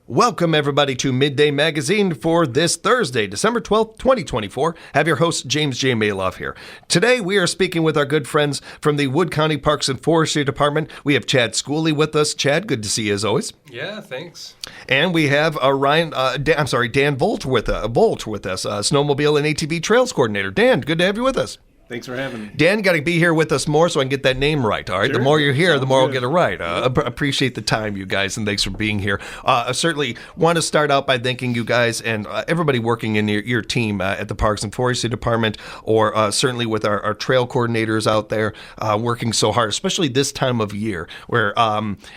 Welcome, everybody, to Midday Magazine for this Thursday, December 12th, 2024. Have your host, James J. Malouf here. Today, we are speaking with our good friends from the Wood County Parks and Forestry Department. We have Chad Schooley with us. Chad, good to see you as always. Yeah, thanks. And we have Dan Volt with us, snowmobile and ATV trails coordinator. Dan, good to have you with us. Thanks for having me. Dan, got to be here with us more so I can get that name right, all right? Sure. The more you're here, Sounds the more I'll good. get it right. Appreciate the time, you guys, and thanks for being here. I certainly want to start out by thanking you guys and everybody working in your team at the Parks and Forestry Department, or certainly with our trail coordinators out there working so hard, especially this time of year where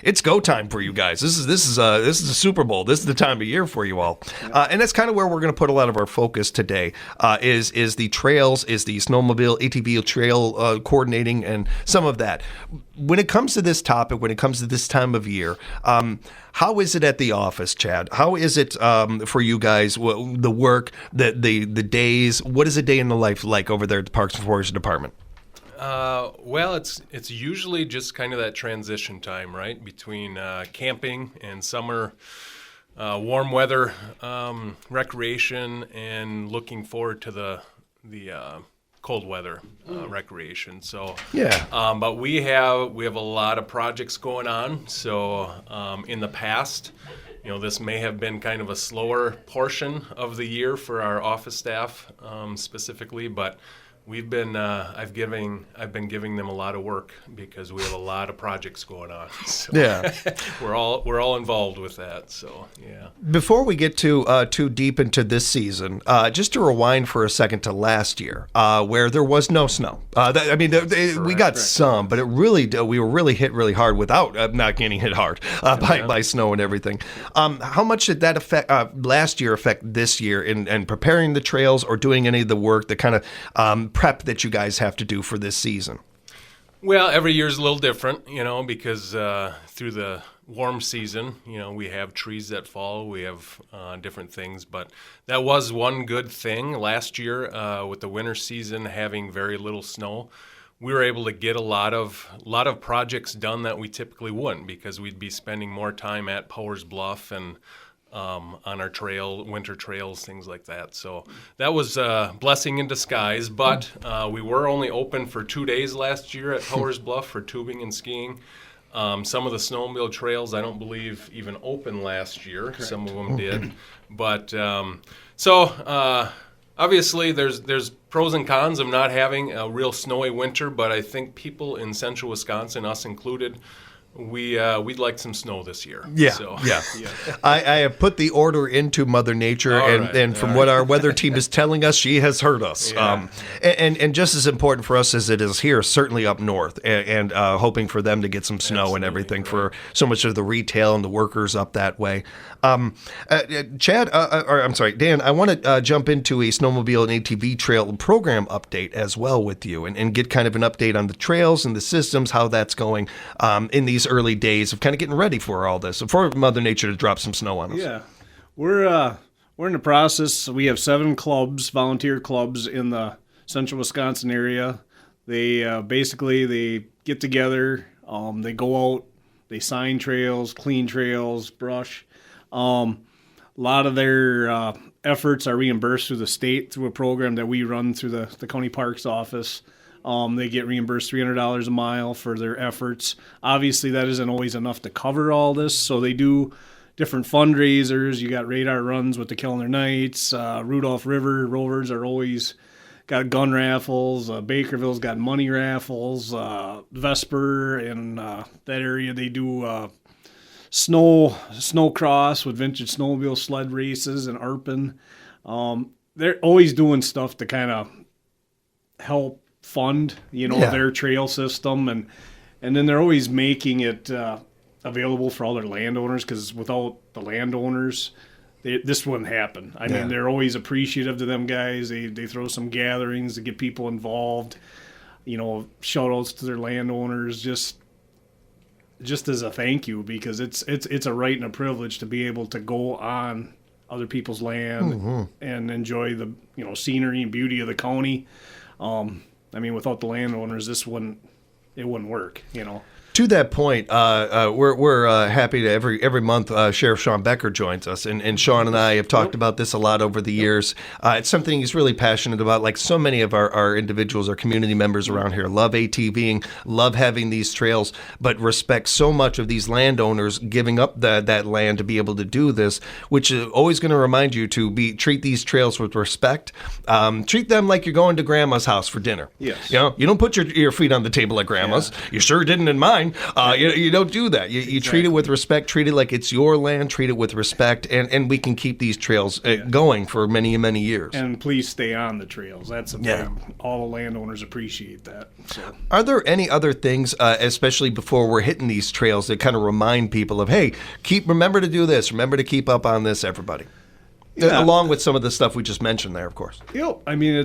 it's go time for you guys. This is a Super Bowl. This is the time of year for you all. And that's kind of where we're going to put a lot of our focus today, is the trails, is the snowmobile, ATV trail coordinating, and some of that. When it comes to this topic, when it comes to this time of year, how is it at the office, Chad? How is it for you guys? The work, the days. What is a day in the life like over there at the Parks and Forestry Department? Well, it's usually just kind of that transition time, right, between camping and summer, warm weather recreation, and looking forward to the cold weather recreation. So Yeah. But we have a lot of projects going on. So in the past, this may have been kind of a slower portion of the year for our office staff specifically, but we've been I've been giving them a lot of work because we have a lot of projects going on. So Yeah. we're all involved with that. So yeah. Before we get too deep into this season, just to rewind for a second to last year, where there was no snow. We got some, but we were really hit really hard without not getting hit hard by snow and everything. How much did that affect last year affect this year in preparing the trails or doing any of the work, the kind of prep that you guys have to do for this season? Well, every year is a little different, because through the warm season, we have trees that fall, we have different things. But that was one good thing last year with the winter season having very little snow. We were able to get a lot of projects done that we typically wouldn't, because we'd be spending more time at Powers Bluff and on our winter trails, things like that. So that was a blessing in disguise, but we were only open for 2 days last year at Powers Bluff for tubing and skiing. Some of the snowmobile trails I don't believe even opened last year. Correct. Some of them did. But obviously there's pros and cons of not having a real snowy winter, but I think people in central Wisconsin, us included, we'd like some snow this year. Yeah, so. yeah. I have put the order into Mother Nature, and from what our weather team is telling us, she has heard us. Yeah. And just as important for us as it is here, certainly up north, and hoping for them to get some snow and everything, right, for so much of the retail and the workers up that way. Chad, Dan, I want to jump into a snowmobile and ATV trail program update as well with you, and get kind of an update on the trails and the systems, how that's going in these early days of kind of getting ready for all this, for Mother Nature to drop some snow on us. Yeah, we're in the process. We have 7 clubs, volunteer clubs in the central Wisconsin area. They they get together, they go out, they sign trails, clean trails, brush. A lot of their efforts are reimbursed through the state through a program that we run through the county parks office. They get reimbursed $300 a mile for their efforts. Obviously, that isn't always enough to cover all this, so they do different fundraisers. You got radar runs with the Kellner Knights. Rudolph River Rovers are always got gun raffles. Bakerville's got money raffles. Vesper in that area, they do snow cross with vintage snowmobile sled races and Arpin. They're always doing stuff to kind of help fund, their trail system, and then they're always making it available for all their landowners, because without the landowners, this wouldn't happen. I mean, they're always appreciative to them guys. They throw some gatherings to get people involved, shout outs to their landowners, just as a thank you, because it's a right and a privilege to be able to go on other people's land and enjoy the scenery and beauty of the county. Without the landowners, it wouldn't work. To that point, we're happy to every month Sheriff Sean Becker joins us, and Sean and I have talked about this a lot over the years. It's something he's really passionate about. Like so many of our individuals, our community members around here, love ATVing, love having these trails, but respect so much of these landowners giving up that land to be able to do this, which is always going to remind you to treat these trails with respect. Treat them like you're going to grandma's house for dinner. Yes. You know, you don't put your feet on the table at grandma's. Yeah. You sure didn't in mine. You don't do that. You treat it with respect. Treat it like it's your land. Treat it with respect, and we can keep these trails going for many, many years. And please stay on the trails. That's a big. All the landowners appreciate that. So. Are there any other things, especially before we're hitting these trails, that kind of remind people of, hey, remember to do this. Remember to keep up on this, everybody. Yeah. Along with some of the stuff we just mentioned there, of course. Yep. I mean,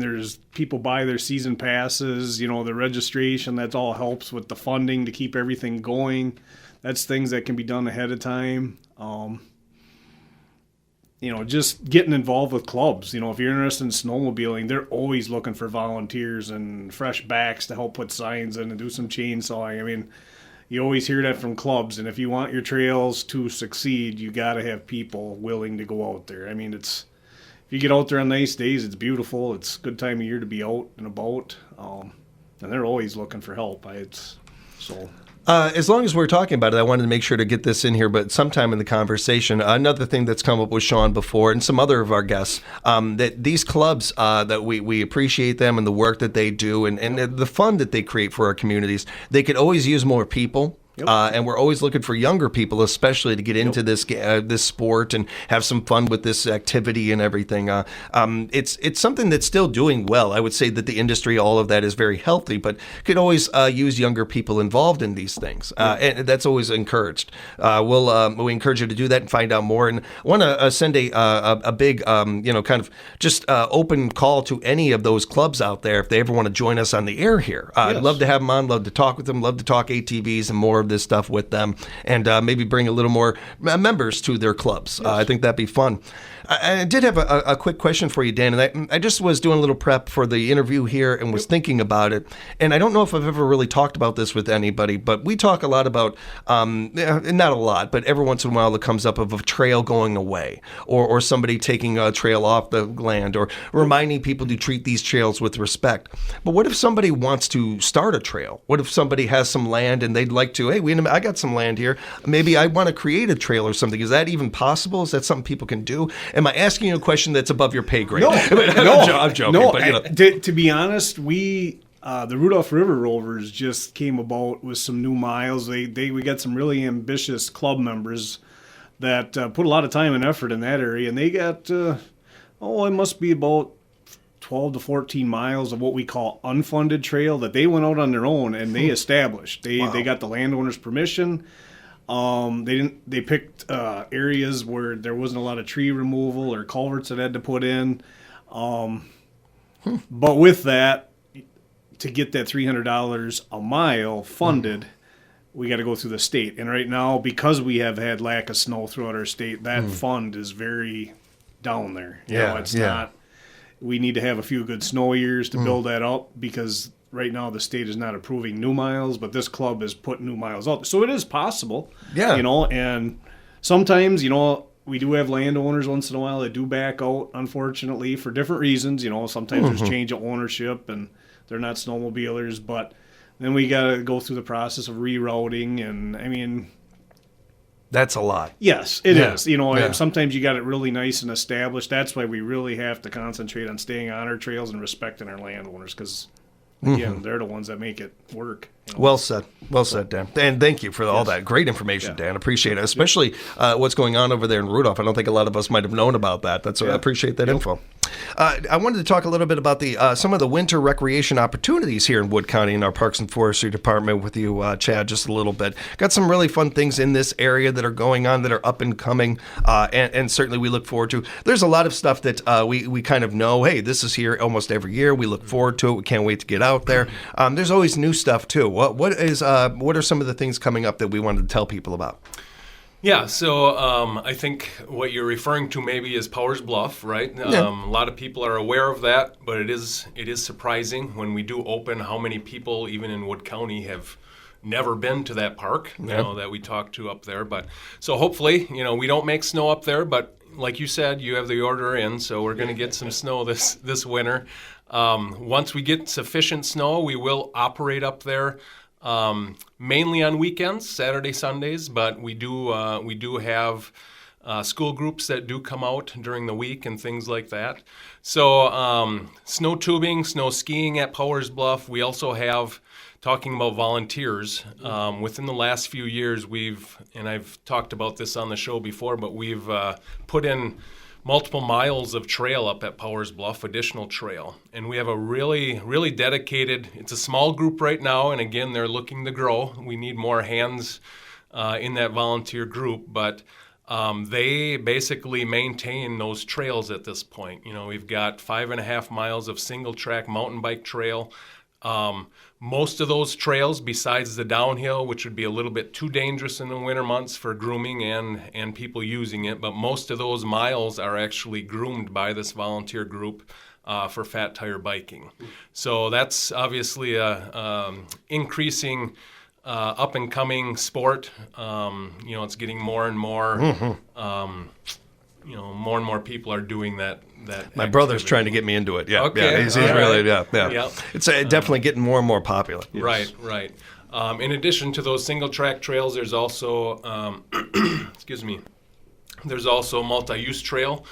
there's people buy their season passes, the registration, that all helps with the funding to keep everything going. That's things that can be done ahead of time. Just getting involved with clubs. If you're interested in snowmobiling, they're always looking for volunteers and fresh backs to help put signs in and do some chainsawing. I mean, you always hear that from clubs, and if you want your trails to succeed, you got to have people willing to go out there. I mean, if you get out there on nice days, it's beautiful. It's a good time of year to be out and about, and they're always looking for help. As long as we're talking about it, I wanted to make sure to get this in here, but sometime in the conversation, another thing that's come up with Sean before and some other of our guests, that these clubs, that we appreciate them and the work that they do and the fun that they create for our communities. They could always use more people. Yep. And we're always looking for younger people, especially to get into this sport and have some fun with this activity and everything. It's something that's still doing well. I would say that the industry, all of that is very healthy, but could always use younger people involved in these things. And that's always encouraged. We encourage you to do that and find out more. And I want to send a big, kind of just open call to any of those clubs out there if they ever want to join us on the air here. Yes. I'd love to have them on, love to talk with them, love to talk ATVs and more of this stuff with them, and maybe bring a little more members to their clubs. Yes. I think that'd be fun. I did have a quick question for you, Dan, and I just was doing a little prep for the interview here and was thinking about it, and I don't know if I've ever really talked about this with anybody, but we talk a lot about, not a lot, but every once in a while it comes up of a trail going away, or somebody taking a trail off the land, or reminding people to treat these trails with respect. But what if somebody wants to start a trail? What if somebody has some land and they'd like to, hey, wait a minute, I got some land here. Maybe I want to create a trail or something. Is that even possible? Is that something people can do? Am I asking you a question that's above your pay grade? No, I'm joking. No, but, to be honest, the Rudolph River Rovers just came about with some new miles. We got some really ambitious club members that put a lot of time and effort in that area, and they got, it must be about 12 to 14 miles of what we call unfunded trail that they went out on their own and they established. They got the landowner's permission. They picked areas where there wasn't a lot of tree removal or culverts that had to put in. But with that, to get that $300 a mile funded, we got to go through the state. And right now, because we have had lack of snow throughout our state, that fund is very down there. It's not. We need to have a few good snow years to build that up, because right now the state is not approving new miles, but this club is putting new miles out. So it is possible. Yeah. And sometimes, we do have landowners once in a while that do back out, unfortunately, for different reasons. Sometimes there's change of ownership and they're not snowmobilers, but then we got to go through the process of rerouting, and that's a lot. Yes, it is. Sometimes you got it really nice and established. That's why we really have to concentrate on staying on our trails and respecting our landowners, because, again, they're the ones that make it work. Well said, Dan. And thank you for all that great information, Dan. Appreciate it, especially what's going on over there in Rudolph. I don't think a lot of us might have known about that. I appreciate that info. I wanted to talk a little bit about some of the winter recreation opportunities here in Wood County in our Parks and Forestry Department with you, Chad, just a little bit. Got some really fun things in this area that are going on, that are up and coming, and certainly we look forward to. There's a lot of stuff that we kind of know, hey, this is here almost every year. We look forward to it. We can't wait to get out there. There's always new stuff, too. What are some of the things coming up that we wanted to tell people about? Yeah, so I think what you're referring to maybe is Powers Bluff, right? A lot of people are aware of that, but it is surprising when we do open how many people, even in Wood County, have never been to that park, that we talked to up there. But so hopefully, we don't make snow up there, but like you said, you have the order in, so we're going to get some snow this winter. Once we get sufficient snow, we will operate up there mainly on weekends, Saturday, Sundays, but we do have school groups that do come out during the week and things like that. So snow tubing, snow skiing at Powers Bluff. We also have, talking about volunteers, within the last few years and I've talked about this on the show before, but we've put in multiple miles of trail up at Powers Bluff, additional trail. And we have a really, really dedicated, it's a small group right now, and again, they're looking to grow. We need more hands in that volunteer group, but they basically maintain those trails at this point. We've got 5.5 miles of single track mountain bike trail. Most of those trails, besides the downhill, which would be a little bit too dangerous in the winter months for grooming and people using it, but most of those miles are actually groomed by this volunteer group for fat tire biking. So that's obviously a increasing up and coming sport. It's getting more and more. More and more people are doing that. My brother's trying to get me into it. Yeah, okay. Yeah, he's really, yeah. Yep. It's definitely getting more and more popular. Yes. Right. In addition to those single track trails, there's also, there's also multi-use trail.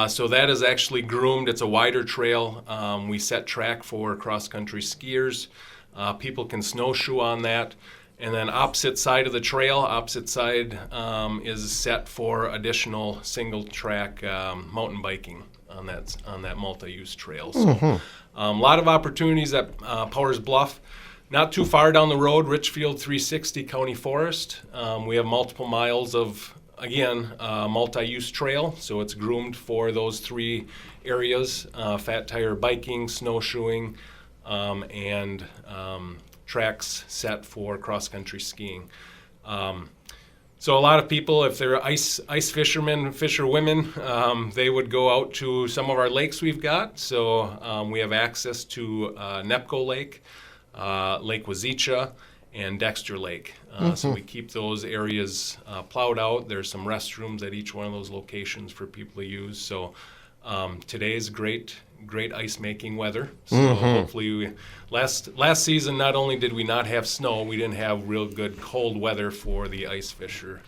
So that is actually groomed. It's a wider trail. We set track for cross-country skiers. People can snowshoe on that. And then opposite side of the trail, is set for additional single track mountain biking on that multi-use trail. So a lot of opportunities at Powers Bluff. Not too far down the road, Richfield 360 County Forest. We have multiple miles of, again, multi-use trail. So it's groomed for those three areas, fat tire biking, snowshoeing, and tracks set for cross-country skiing. So a lot of people, if they're ice fishermen, fisherwomen, they would go out to some of our lakes we've got. So we have access to Nepco Lake, Lake Wazicha, and Dexter Lake. So we keep those areas plowed out. There's some restrooms at each one of those locations for people to use. So today's great ice making weather. So hopefully last season, not only did we not have snow, we didn't have real good cold weather for the ice fishermen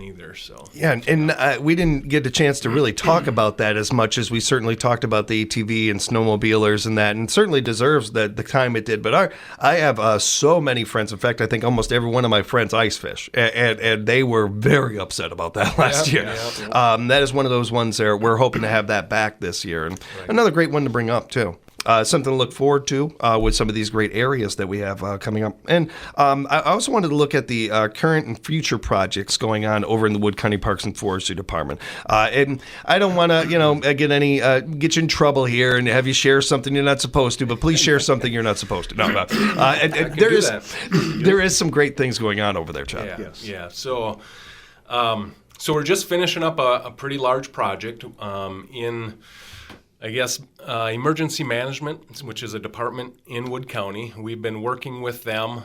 either. So yeah, and we didn't get a chance to really talk about that as much as we certainly talked about the ATV and snowmobilers and that, and certainly deserves the time it did. But I have so many friends. In fact, I think almost every one of my friends ice fish, and they were very upset about that last year. Yeah. That is one of those ones there. We're hoping to have that back this year, and another great one to bring up too. Something to look forward to with some of these great areas that we have coming up. And I also wanted to look at the current and future projects going on over in the Wood County Parks and Forestry Department. And I don't want to, get you in trouble here and have you share something you're not supposed to, but please share something you're not supposed to. No. There is some great things going on over there, Chuck. Yeah. Yes. Yeah. So we're just finishing up a pretty large project in, emergency management, which is a department in Wood County. We've been working with them.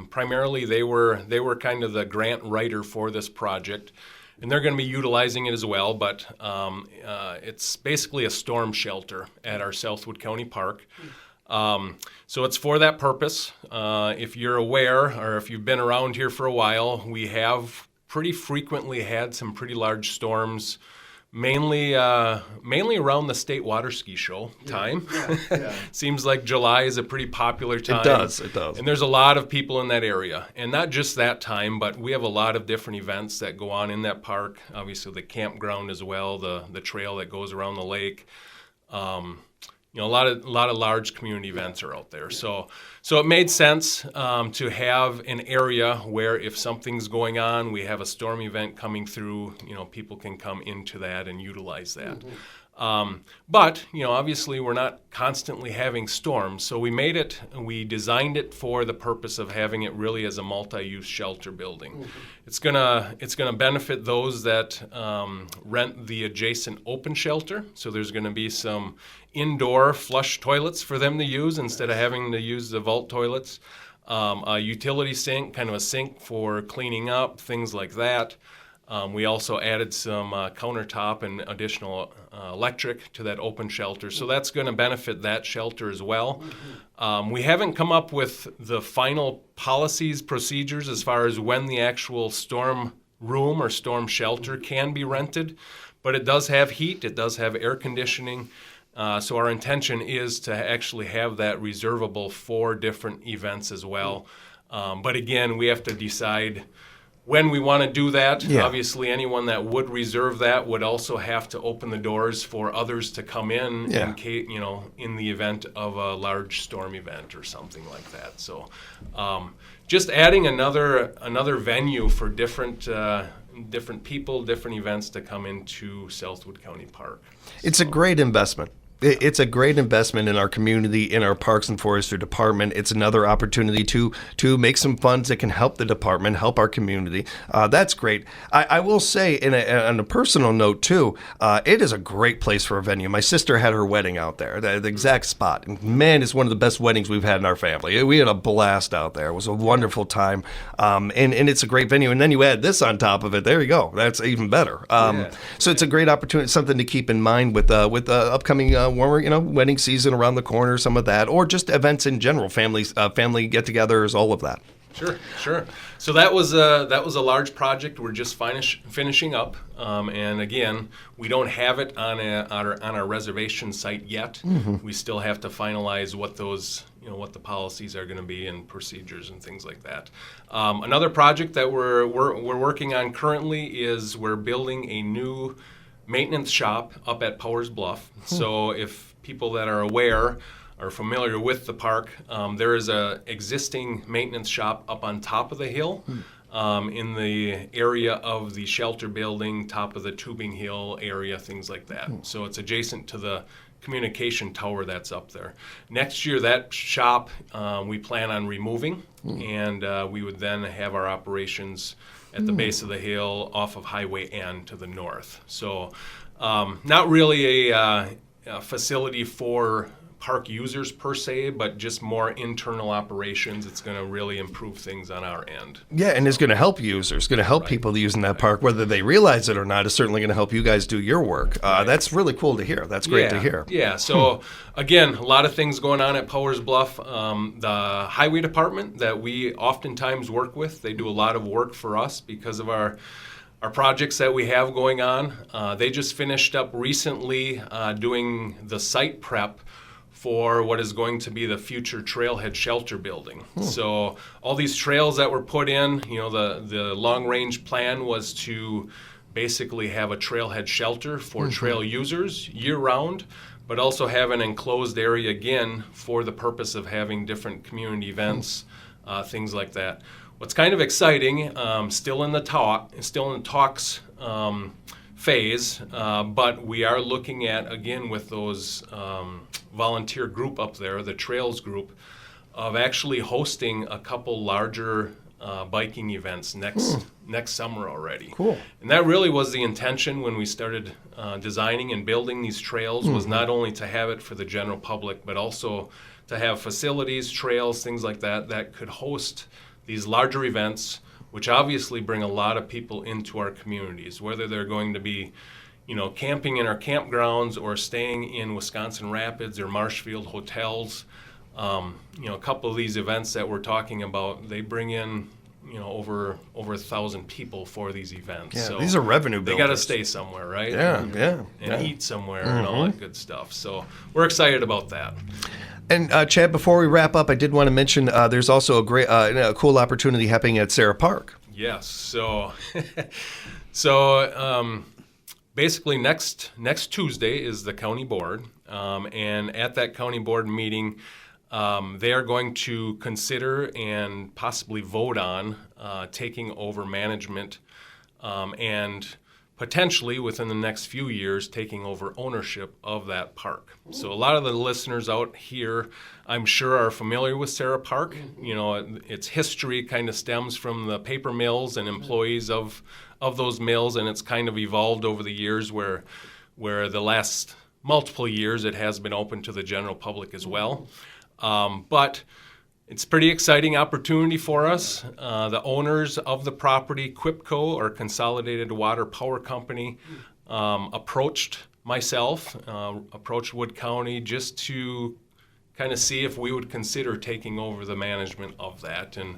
Primarily, they were kind of the grant writer for this project, and they're going to be utilizing it as well. But it's basically a storm shelter at our Southwood County Park. So it's for that purpose. If you're aware, or if you've been around here for a while, we have pretty frequently had some pretty large storms. Mainly around the state water ski show time. Yeah. Seems like July is a pretty popular time. It does. And there's a lot of people in that area. And not just that time, but we have a lot of different events that go on in that park. Obviously the campground as well, the trail that goes around the lake. A lot of large community events are out there. So it made sense to have an area where if something's going on, we have a storm event coming through, people can come into that and utilize that. But obviously we're not constantly having storms. So we designed it for the purpose of having it really as a multi-use shelter building. It's gonna benefit those that rent the adjacent open shelter. So there's gonna be some indoor flush toilets for them to use instead of having to use the vault toilets. a utility sink, kind of a sink for cleaning up, things like that. We also added some countertop and additional electric to that open shelter. So that's going to benefit that shelter as well. We haven't come up with the final policies, procedures as far as when the actual storm room or storm shelter can be rented, but it does have heat, it does have air conditioning. So our intention is to actually have that reservable for different events as well. But again, we have to decide when we want to do that. Yeah. Obviously, anyone that would reserve that would also have to open the doors for others to come in, Yeah. in the event of a large storm event or something like that. So, just adding another venue for different people, different events to come into Southwood County Park. It's a great investment. It's a great investment in our community, in our Parks and Forestry Department. It's another opportunity to make some funds that can help the department, help our community. That's great. I will say, on a personal note too, it is a great place for a venue. My sister had her wedding out there, the exact spot. And man, it's one of the best weddings we've had in our family. We had a blast out there. It was a wonderful time, and it's a great venue. And then you add this on top of it. There you go. That's even better. So it's a great opportunity, something to keep in mind with upcoming warmer, wedding season around the corner, some of that, or just events in general, family get-togethers, all of that. Sure. So that was a large project. We're just finishing up, and again, we don't have it on our reservation site yet. We still have to finalize what those what the policies are going to be and procedures and things like that. Another project that we're working on currently is we're building a new maintenance shop up at Powers Bluff. So if people that are familiar with the park, there is a existing maintenance shop up on top of the hill, in the area of the shelter building, top of the tubing hill area, things like that. So it's adjacent to the communication tower that's up there. Next year, that shop we plan on removing, and we would then have our operations at the base of the hill off of Highway N to the north. So not really a facility for park users per se, but just more internal operations. It's going to really improve things on our end. Yeah, and it's going to help users, going to help people using that park, whether they realize it or not. It's certainly going to help you guys do your work. That's really cool to hear. That's great to hear. Yeah, so again, a lot of things going on at Powers Bluff. The highway department that we oftentimes work with, they do a lot of work for us because of our projects that we have going on. They just finished up recently doing the site prep for what is going to be the future trailhead shelter building. So all these trails that were put in, the long-range plan was to basically have a trailhead shelter for trail users year-round, but also have an enclosed area again for the purpose of having different community events, things like that. What's kind of exciting, still in the talks phase, but we are looking at, again, with those volunteer group up there, the Trails group, of actually hosting a couple larger biking events next summer already. Cool. And that really was the intention when we started designing and building these trails, was not only to have it for the general public, but also to have facilities, trails, things like that could host these larger events, which obviously bring a lot of people into our communities, whether they're going to be, camping in our campgrounds or staying in Wisconsin Rapids or Marshfield hotels. A couple of these events that we're talking about, they bring in, over 1,000 people for these events. Yeah, so these are revenue builders. They got to stay somewhere, right? Yeah, and eat somewhere and all that good stuff. So we're excited about that. And Chad, before we wrap up, I did want to mention there's also a great, cool opportunity happening at Sarah Park. Yes. So, basically next Tuesday is the county board, and at that county board meeting, they are going to consider and possibly vote on taking over management, and potentially within the next few years taking over ownership of that park. So a lot of the listeners out here, I'm sure, are familiar with Sarah Park. Its history kind of stems from the paper mills and employees of those mills, and it's kind of evolved over the years where the last multiple years it has been open to the general public as well. But it's a pretty exciting opportunity for us. The owners of the property, QIPCO, or Consolidated Water Power Company, approached myself, approached Wood County just to kind of see if we would consider taking over the management of that. And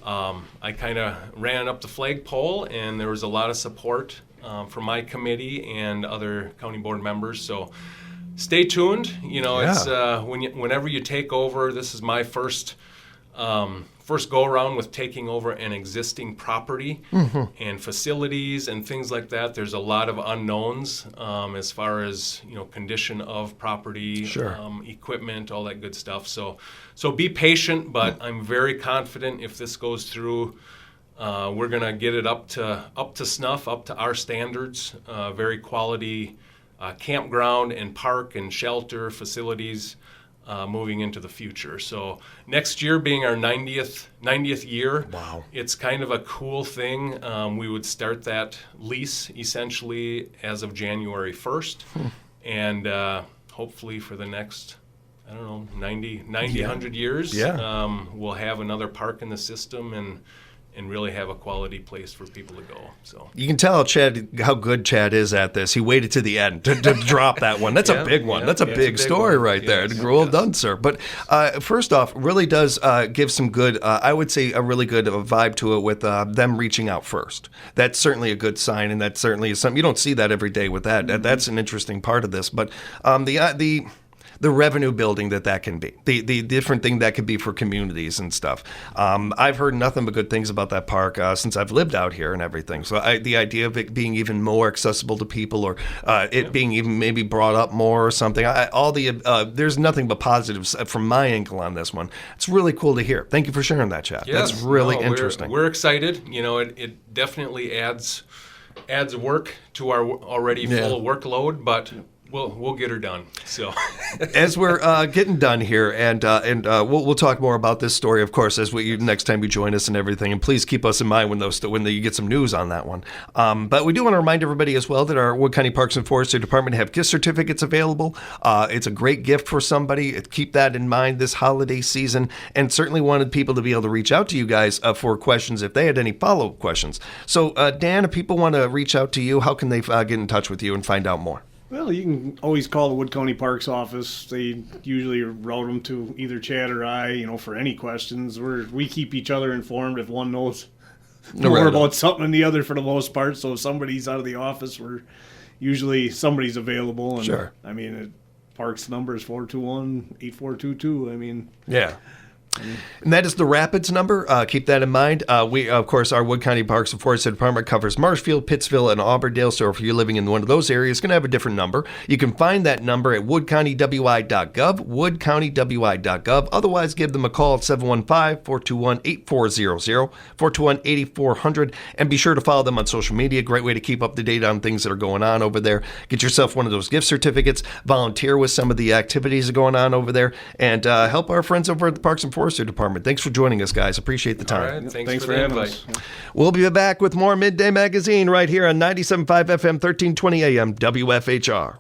I kind of ran up the flagpole, and there was a lot of support from my committee and other county board members. So stay tuned. It's whenever you take over, this is my first go around with taking over an existing property and facilities and things like that. There's a lot of unknowns as far as condition of property, equipment, all that good stuff. So be patient, but I'm very confident if this goes through, we're gonna get it up to snuff, up to our standards. Very quality campground and park and shelter facilities. Moving into the future. So next year being our 90th year, wow, it's kind of a cool thing. We would start that lease essentially as of January 1st. And hopefully for the next, 90, 100 years, we'll have another park in the system and really have a quality place for people to go. So you can tell how good Chad is at this. He waited to the end to drop that one. That's a big one. That's a big story right there. Well done, sir. But first off, really does give some good, I would say a really good vibe to it with them reaching out first. That's certainly a good sign, and that certainly is something, you don't see that every day with that. That's an interesting part of this. But the revenue building that can be, the different thing that could be for communities and stuff. I've heard nothing but good things about that park since I've lived out here and everything. So the idea of it being even more accessible to people, or it being even maybe brought up more or something, there's nothing but positives from my angle on this one. It's really cool to hear. Thank you for sharing that, Chad. Yes, that's really interesting. We're excited. It definitely adds work to our already full workload, but we'll get her done. So, as we're getting done here, and we'll talk more about this story, of course, next time you join us and everything. And please keep us in mind when you get some news on that one. But we do want to remind everybody as well that our Wood County Parks and Forestry Department have gift certificates available. It's a great gift for somebody. Keep that in mind this holiday season, and certainly wanted people to be able to reach out to you guys for questions if they had any follow-up questions. So, Dan, if people want to reach out to you, how can they get in touch with you and find out more? Well, you can always call the Wood County Parks office. They usually route them to either Chad or I, for any questions. We keep each other informed if one knows more about something than the other for the most part. So if somebody's out of the office, usually somebody's available. And sure. Parks number is 421-8422. Yeah. And that is the Rapids number. Keep that in mind. We, of course, our Wood County Parks and Forestry Department covers Marshfield, Pittsville, and Auburndale. So if you're living in one of those areas, it's going to have a different number. You can find that number at woodcountywi.gov, woodcountywi.gov. Otherwise, give them a call at 715-421-8400, 421-8400. And be sure to follow them on social media. Great way to keep up to date on things that are going on over there. Get yourself one of those gift certificates. Volunteer with some of the activities that are going on over there. And help our friends over at the Parks and Forestry Department. Thanks for joining us, guys. Appreciate the time. All right. Thanks for having us. We'll be back with more Midday Magazine right here on 97.5 FM, 1320 AM, WFHR.